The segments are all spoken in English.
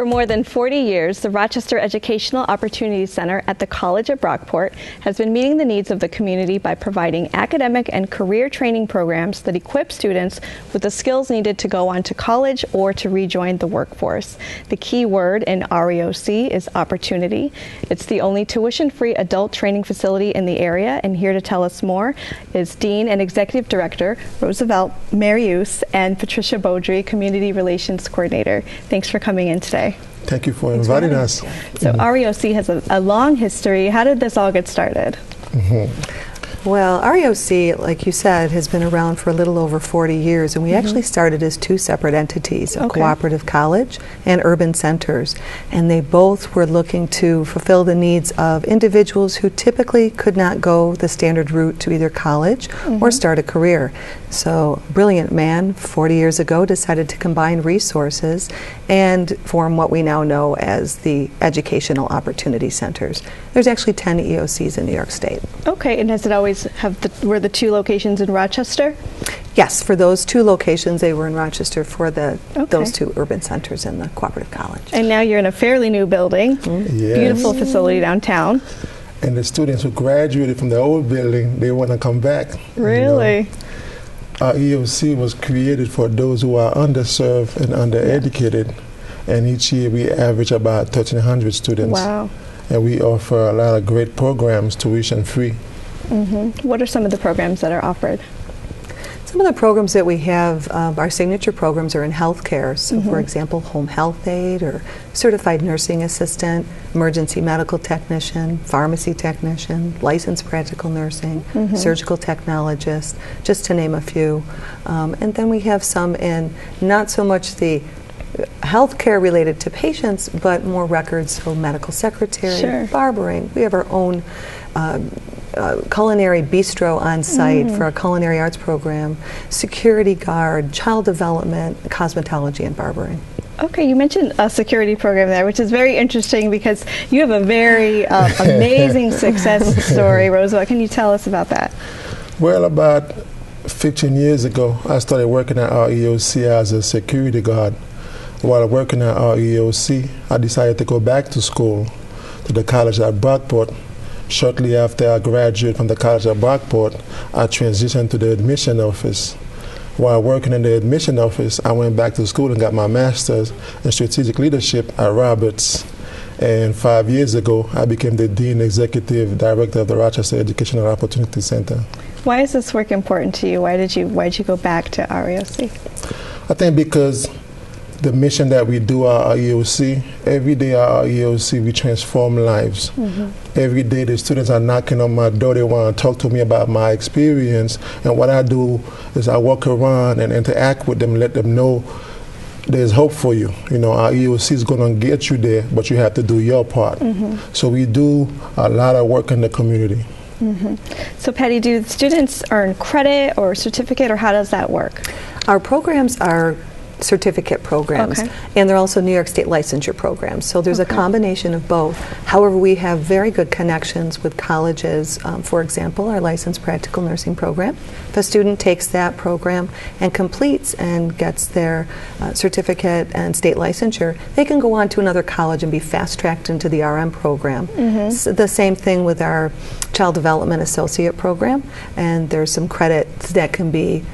For more than 40 years, the Rochester Educational Opportunity Center at the College at Brockport has been meeting the needs of the community by providing academic and career training programs that equip students with the skills needed to go on to college or to rejoin the workforce. The key word in REOC is opportunity. It's the only tuition-free adult training facility in the area, and here to tell us more is Dean and Executive Director Roosevelt Marius and Patricia Beaudry, Community Relations Coordinator. Thanks for coming in today. Thank you for inviting us. So REOC has a long history. How did this all get started? Well, REOC, like you said, has been around for a little over 40 years, and we actually started as two separate entities, a cooperative college and urban centers, and they both were looking to fulfill the needs of individuals who typically could not go the standard route to either college or start a career. So a brilliant man 40 years ago decided to combine resources and form what we now know as the Educational Opportunity Centers. There's actually 10 EOCs in New York State. Okay, and has it always were the two locations in Rochester? Yes, for those two locations, they were in Rochester for those two urban centers and the cooperative college. And now you're in a fairly new building, beautiful facility downtown. And the students who graduated from the old building, they want to come back. Really? You know? Our EOC was created for those who are underserved and undereducated, and each year we average about 1,300 students. Wow. And we offer a lot of great programs, tuition free. What are some of the programs that are offered? Some of the programs that we have, our signature programs are in healthcare. So for example, home health aide or certified nursing assistant, emergency medical technician, pharmacy technician, licensed practical nursing, surgical technologist, just to name a few. And then we have some in not so much the healthcare related to patients, but more records, so medical secretary, barbering. We have our own culinary bistro on site for our culinary arts program, security guard, child development, cosmetology, and barbering. Okay, you mentioned a security program there, which is very interesting because you have a very amazing success story, Roosevelt. Can you tell us about that? Well, about 15 years ago, I started working at REOC as a security guard. While working at REOC, I decided to go back to school to the college at Brockport. Shortly after I graduated from the college at Brockport, I transitioned to the admission office. While working in the admission office, I went back to school and got my master's in strategic leadership at Roberts. And 5 years ago, I became the Dean Executive Director of the Rochester Educational Opportunity Center. Why is this work important to you? Why did you go back to REOC? I think because the mission that we do at REOC, every day at REOC we transform lives. Every day the students are knocking on my door, they want to talk to me about my experience, and what I do is I walk around and interact with them, let them know there's hope for you. You know, our EOC is going to get you there, but you have to do your part. So we do a lot of work in the community. So Patty, do students earn credit or certificate, or how does that work? Our programs are certificate programs, and they're also New York State licensure programs. So there's a combination of both. However, we have very good connections with colleges. For example, our licensed practical nursing program. If a student takes that program and completes and gets their certificate and state licensure, they can go on to another college and be fast-tracked into the RM program. So the same thing with our Child Development Associate program, and there's some credits that can be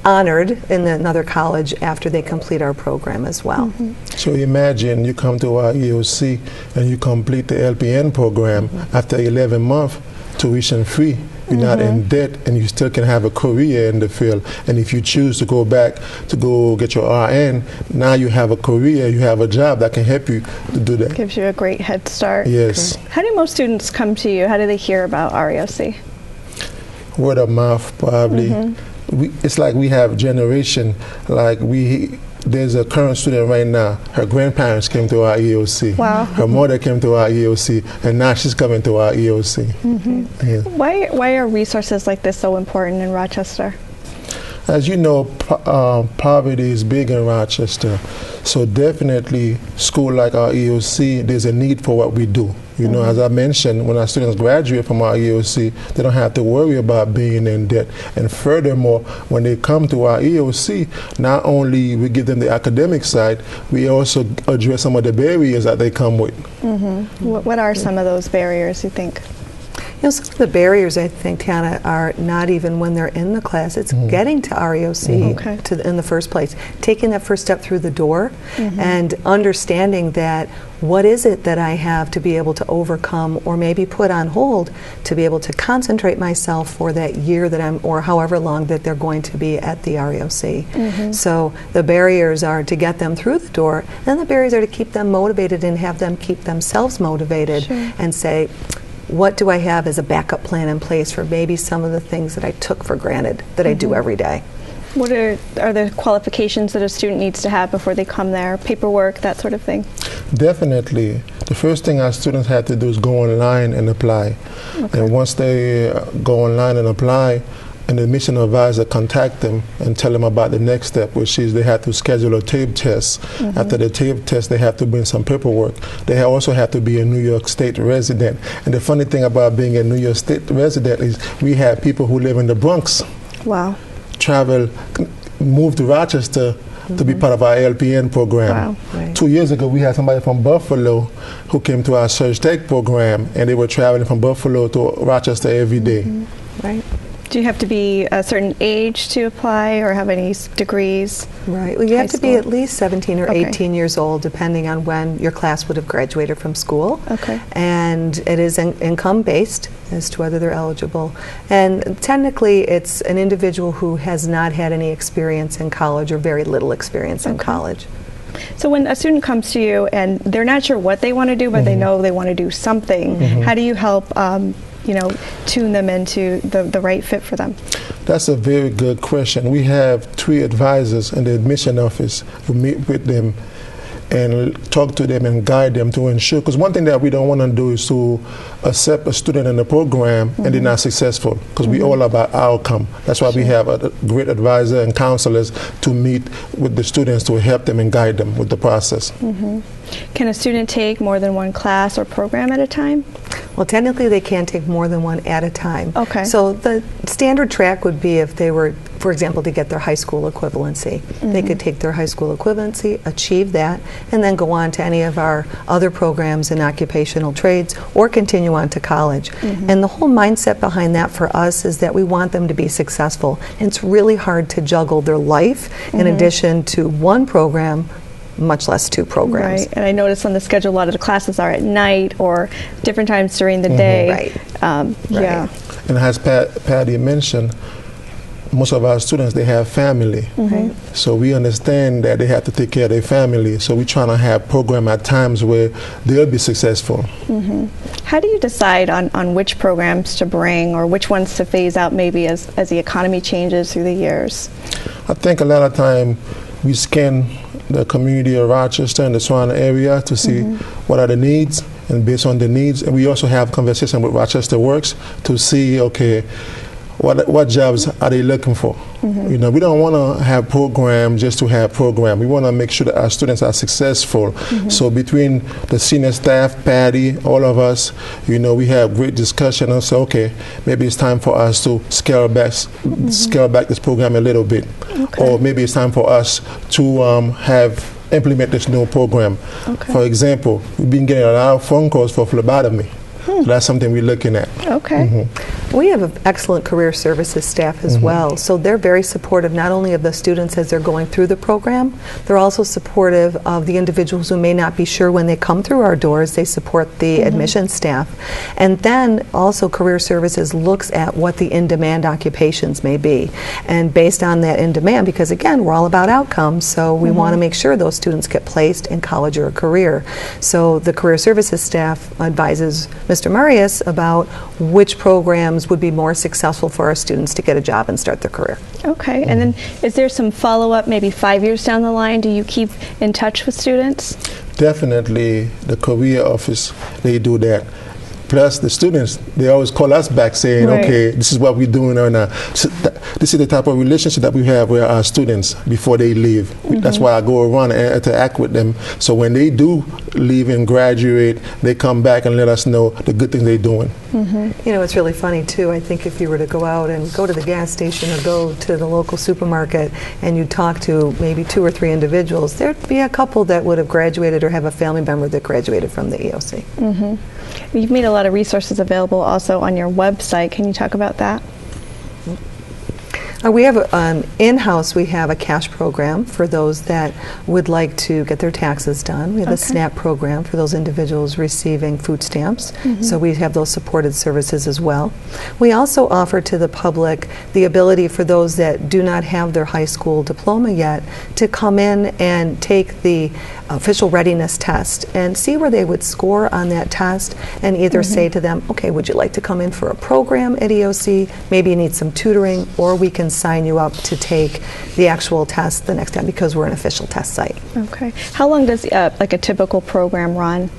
honored in another college after they complete our program as well. So imagine you come to our EOC and you complete the LPN program after 11 months, tuition free. You're not in debt, and you still can have a career in the field. And if you choose to go back to go get your RN, now you have a career, you have a job that can help you to do that. Gives you a great head start. Yes. How do most students come to you? How do they hear about REOC? Word of mouth, probably. It's like we have generation, like there's a current student right now, her grandparents came to our EOC. Wow. Her mother came to our EOC, and now she's coming to our EOC. Why are resources like this so important in Rochester? As you know, poverty is big in Rochester, so definitely school like our EOC, there's a need for what we do. You know, as I mentioned, when our students graduate from our EOC, they don't have to worry about being in debt. And furthermore, when they come to our EOC, not only we give them the academic side, we also address some of the barriers that they come with. What are some of those barriers, you think? You know, some of the barriers, I think, Tana, are not even when they're in the class. It's getting to REOC in the first place. Taking that first step through the door and understanding that what is it that I have to be able to overcome or maybe put on hold to be able to concentrate myself for that year that I'm, or however long that they're going to be at the REOC. So the barriers are to get them through the door, and the barriers are to keep them motivated and have them keep themselves motivated and say, what do I have as a backup plan in place for maybe some of the things that I took for granted that I do every day? What are the qualifications that a student needs to have before they come there? Paperwork, that sort of thing? Definitely. The first thing our students have to do is go online and apply. And once they go online and apply, an admission advisor contact them and tell them about the next step, which is they have to schedule a tape test. After the tape test, they have to bring some paperwork. They also have to be a New York State resident. And the funny thing about being a New York State resident is we have people who live in the Bronx. Wow. Travel, move to Rochester to be part of our LPN program. Right. 2 years ago, we had somebody from Buffalo who came to our Surge Tech program, and they were traveling from Buffalo to Rochester every day. Right. Do you have to be a certain age to apply or have any degrees? Right. Well, you have to be at least 17 or 18 years old, depending on when your class would have graduated from school. And it is income-based as to whether they're eligible. And technically, it's an individual who has not had any experience in college or very little experience in college. So when a student comes to you and they're not sure what they want to do, but they know they want to do something, how do you help you know, tune them into the right fit for them? That's a very good question. We have 3 advisors in the admission office who meet with them and talk to them and guide them to ensure, because one thing that we don't want to do is to accept a student in the program and they're not successful, because we all about outcome. That's why we have a great advisor and counselors to meet with the students to help them and guide them with the process. Can a student take more than one class or program at a time? Well, technically they can take more than one at a time. Okay. So the standard track would be if they were, for example, to get their high school equivalency. They could take their high school equivalency, achieve that, and then go on to any of our other programs in occupational trades or continue on to college. And the whole mindset behind that for us is that we want them to be successful. And it's really hard to juggle their life in addition to one program, much less 2 programs. Right, and I notice on the schedule a lot of the classes are at night or different times during the day. Yeah. And as Patty mentioned, most of our students, they have family. So we understand that they have to take care of their family. So we're trying to have program at times where they'll be successful. How do you decide on which programs to bring or which ones to phase out maybe as the economy changes through the years? I think a lot of time we scan the community of Rochester and the surrounding area to see what are the needs, and based on the needs, and we also have conversation with Rochester Works to see, okay, what jobs are they looking for? You know, we don't want to have program just to have program. We want to make sure that our students are successful. So between the senior staff, Patty, all of us, you know, we have great discussion and say, okay, maybe it's time for us to scale back this program a little bit, or maybe it's time for us to implement this new program. For example, we've been getting a lot of phone calls for phlebotomy. So that's something we're looking at. We have an excellent career services staff as well, so they're very supportive not only of the students as they're going through the program, they're also supportive of the individuals who may not be sure when they come through our doors. They support the admission staff. And then also career services looks at what the in-demand occupations may be. And based on that in-demand, because again, we're all about outcomes, so we want to make sure those students get placed in college or a career. So the career services staff advises Mr. Marius about which programs would be more successful for our students to get a job and start their career. Okay, and then is there some follow-up maybe 5 years down the line? Do you keep in touch with students? Definitely, the career office, they do that. Plus, the students, they always call us back saying, Right. okay, this is what we're doing. So this is the type of relationship that we have with our students before they leave. That's why I go around and interact with them. So when they do leave and graduate, they come back and let us know the good things they're doing. You know, it's really funny too. I think if you were to go out and go to the gas station or go to the local supermarket and you talk to maybe 2 or 3 individuals, there'd be a couple that would have graduated or have a family member that graduated from the EOC. You've made a lot of resources available also on your website. Can you talk about that? We have in-house, we have a cash program for those that would like to get their taxes done. We have a SNAP program for those individuals receiving food stamps. So we have those supported services as well. We also offer to the public the ability for those that do not have their high school diploma yet to come in and take the official readiness test and see where they would score on that test, and either say to them, okay, would you like to come in for a program at EOC? Maybe you need some tutoring, or we can sign you up to take the actual test the next time, because we're an official test site. Okay. How long does like a typical program run?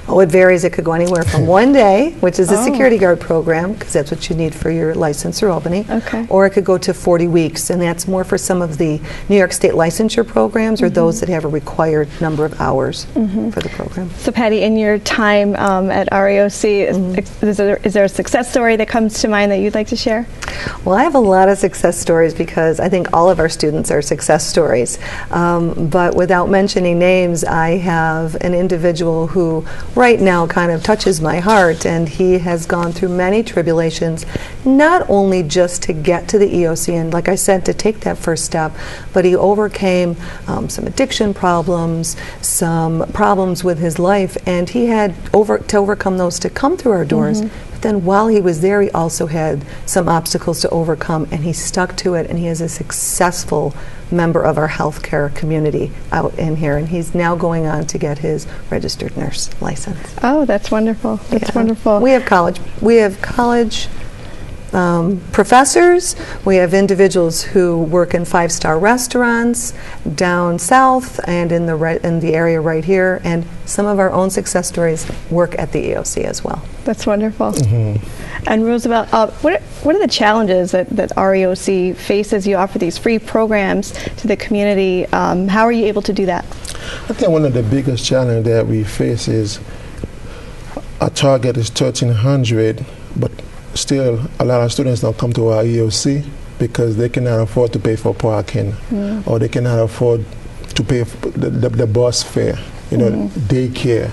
Oh, it varies. It could go anywhere from 1 day, which is a security guard program, because that's what you need for your license through Albany, or it could go to 40 weeks, and that's more for some of the New York State licensure programs, or those that have a required number of hours for the program. So Patty, in your time at REOC, is there a success story that comes to mind that you'd like to share? Well, I have a lot of success stories because I think all of our students are success stories. But without mentioning names, I have an individual who right now kind of touches my heart, and he has gone through many tribulations, not only just to get to the EOC and, like I said, to take that first step, but he overcame some addiction problems, some problems with his life, and he had to overcome those to come through our doors. But then while he was there, he also had some obstacles to overcome, and he stuck to it, and he is a successful member of our healthcare community out in here, and he's now going on to get his registered nurse license. Oh, that's wonderful. That's wonderful. We have college professors. We have individuals who work in 5-star restaurants down south and in the area right here, and some of our own success stories work at the EOC as well. That's wonderful. And Roosevelt, what are the challenges that REOC faces as you offer these free programs to the community? How are you able to do that? I think one of the biggest challenges that we face is our target is 1,300, but still a lot of students don't come to our EOC because they cannot afford to pay for parking, or they cannot afford to pay for the bus fare, daycare.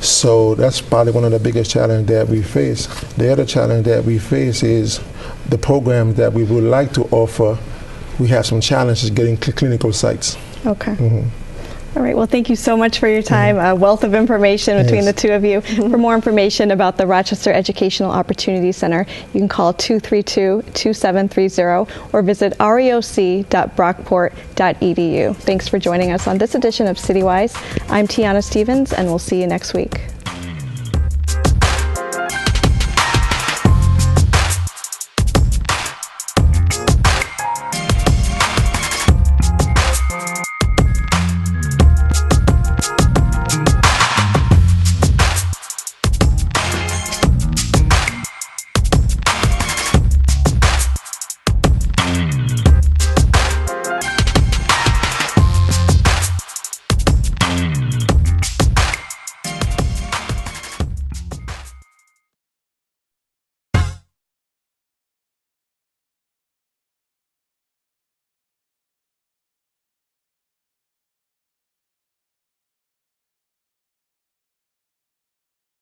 So that's probably one of the biggest challenges that we face. The other challenge that we face is the programs that we would like to offer. We have some challenges getting clinical sites. Okay. All right. Well, thank you so much for your time. A wealth of information between the two of you. For more information about the Rochester Educational Opportunity Center, you can call 232-2730 or visit reoc.brockport.edu. Thanks for joining us on this edition of CityWise. I'm Tiana Stevens, and we'll see you next week.